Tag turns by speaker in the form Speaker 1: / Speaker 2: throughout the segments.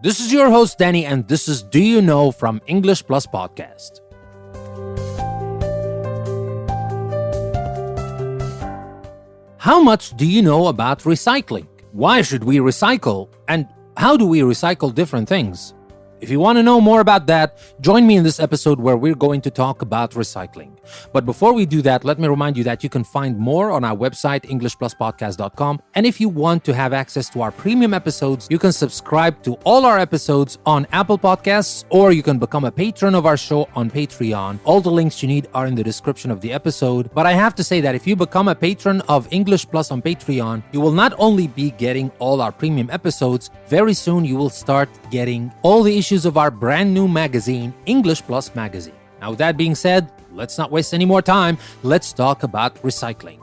Speaker 1: This is your host, Danny, and this is Do You Know from English Plus Podcast. How much do you know about recycling? Why should we recycle? And how do we recycle different things? If you want to know more about that, join me in this episode where we're going to talk about recycling. But before we do that, let me remind you that you can find more on our website, EnglishPlusPodcast.com. And if you want to have access to our premium episodes, you can subscribe to all our episodes on Apple Podcasts, or you can become a patron of our show on Patreon. All the links you need are in the description of the episode. But I have to say that if you become a patron of English Plus on Patreon, you will not only be getting all our premium episodes, very soon you will start getting all the issues of our brand new magazine, English Plus Magazine. Now, with that being said, let's not waste any more time. Let's talk about recycling.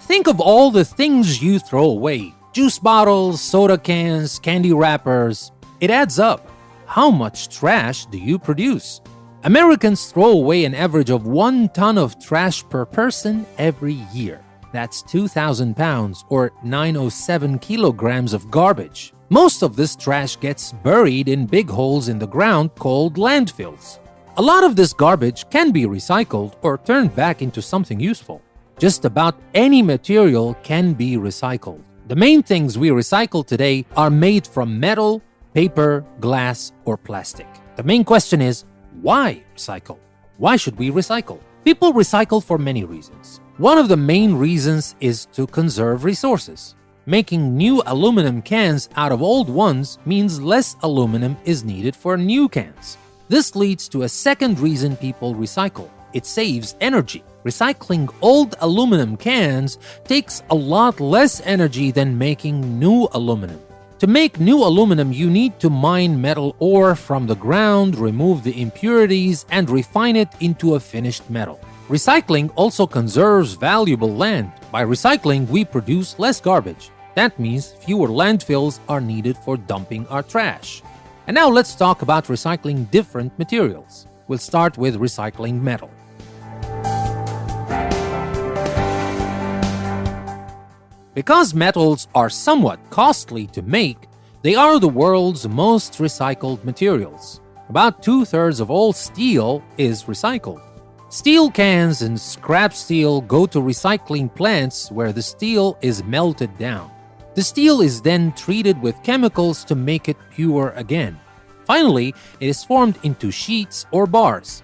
Speaker 1: Think of all the things you throw away. Juice bottles, soda cans, candy wrappers. It adds up. How much trash do you produce? Americans throw away an average of 1 ton of trash per person every year. That's 2,000 pounds or 907 kilograms of garbage. Most of this trash gets buried in big holes in the ground called landfills. A lot of this garbage can be recycled or turned back into something useful. Just about any material can be recycled. The main things we recycle today are made from metal, paper, glass, or plastic. The main question is, why recycle? Why should we recycle? People recycle for many reasons. One of the main reasons is to conserve resources. Making new aluminum cans out of old ones means less aluminum is needed for new cans. This leads to a second reason people recycle. It saves energy. Recycling old aluminum cans takes a lot less energy than making new aluminum. To make new aluminum, you need to mine metal ore from the ground, remove the impurities, and refine it into a finished metal. Recycling also conserves valuable land. By recycling, we produce less garbage. That means fewer landfills are needed for dumping our trash. And now let's talk about recycling different materials. We'll start with recycling metal. Because metals are somewhat costly to make, they are the world's most recycled materials. About 2/3 of all steel is recycled. Steel cans and scrap steel go to recycling plants where the steel is melted down. The steel is then treated with chemicals to make it pure again. Finally, it is formed into sheets or bars.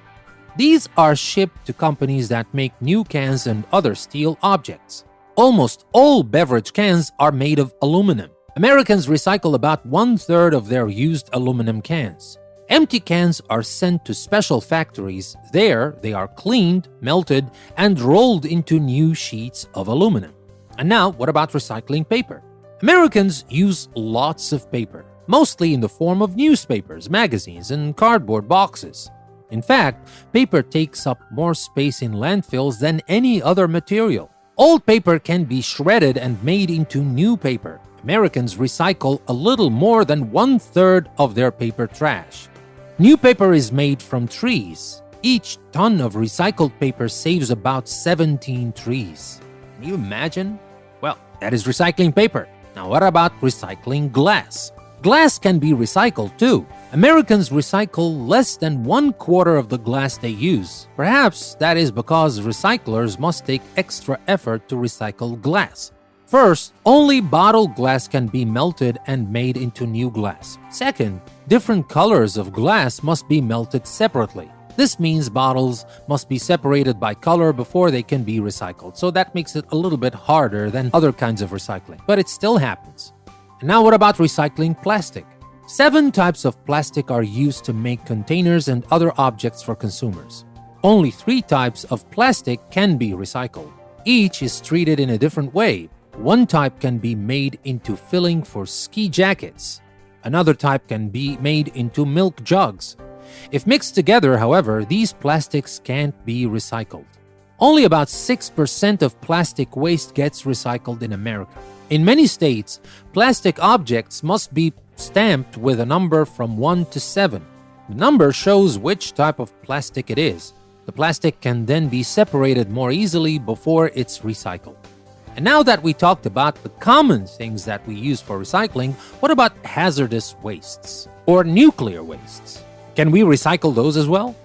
Speaker 1: These are shipped to companies that make new cans and other steel objects. Almost all beverage cans are made of aluminum. Americans recycle about 1/3 of their used aluminum cans. Empty cans are sent to special factories. There, they are cleaned, melted, and rolled into new sheets of aluminum. And now, what about recycling paper? Americans use lots of paper, mostly in the form of newspapers, magazines, and cardboard boxes. In fact, paper takes up more space in landfills than any other material. Old paper can be shredded and made into new paper. Americans recycle a little more than 1/3 of their paper trash. New paper is made from trees. Each ton of recycled paper saves about 17 trees. Can you imagine? Well, that is recycling paper. Now, what about recycling glass? Glass can be recycled too. Americans recycle less than 1/4 of the glass they use. Perhaps that is because recyclers must take extra effort to recycle glass. First, only bottled glass can be melted and made into new glass. Second, different colors of glass must be melted separately. This means bottles must be separated by color before they can be recycled, so that makes it a little bit harder than other kinds of recycling, but it still happens. And now what about recycling plastic? 7 types of plastic are used to make containers and other objects for consumers. Only 3 types of plastic can be recycled. Each is treated in a different way. One type can be made into filling for ski jackets. Another type can be made into milk jugs. If mixed together, however, these plastics can't be recycled. Only about 6% of plastic waste gets recycled in America. In many states, plastic objects must be stamped with a number from 1 to 7. The number shows which type of plastic it is. The plastic can then be separated more easily before it's recycled. And now that we talked about the common things that we use for recycling, what about hazardous wastes or nuclear wastes? Can we recycle those as well?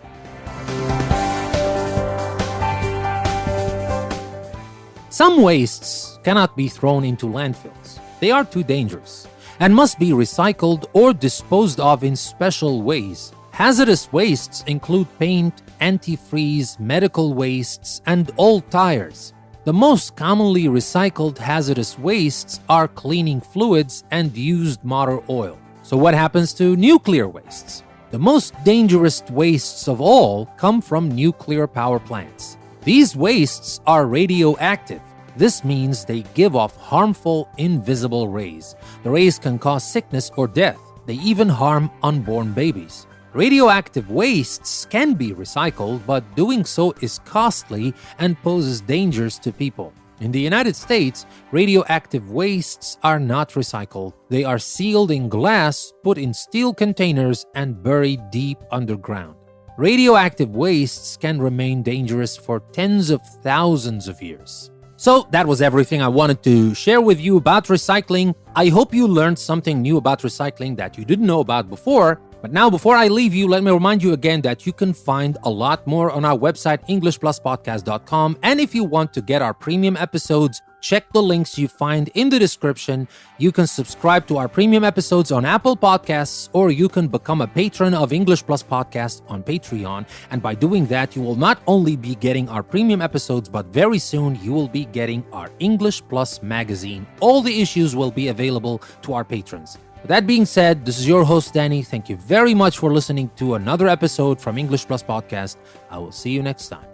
Speaker 1: Some wastes cannot be thrown into landfills. They are too dangerous and must be recycled or disposed of in special ways. Hazardous wastes include paint, antifreeze, medical wastes, and old tires. The most commonly recycled hazardous wastes are cleaning fluids and used motor oil. So what happens to nuclear wastes? The most dangerous wastes of all come from nuclear power plants. These wastes are radioactive. This means they give off harmful, invisible rays. The rays can cause sickness or death. They even harm unborn babies. Radioactive wastes can be recycled, but doing so is costly and poses dangers to people. In the United States, radioactive wastes are not recycled. They are sealed in glass, put in steel containers, and buried deep underground. Radioactive wastes can remain dangerous for tens of thousands of years. So that was everything I wanted to share with you about recycling. I hope you learned something new about recycling that you didn't know about before. But now, before I leave you, let me remind you again that you can find a lot more on our website, EnglishPlusPodcast.com. And if you want to get our premium episodes, check the links you find in the description. You can subscribe to our premium episodes on Apple Podcasts, or you can become a patron of English Plus Podcast on Patreon. And by doing that, you will not only be getting our premium episodes, but very soon you will be getting our English Plus magazine. All the issues will be available to our patrons. With that being said, this is your host, Danny. Thank you very much for listening to another episode from English Plus Podcast. I will see you next time.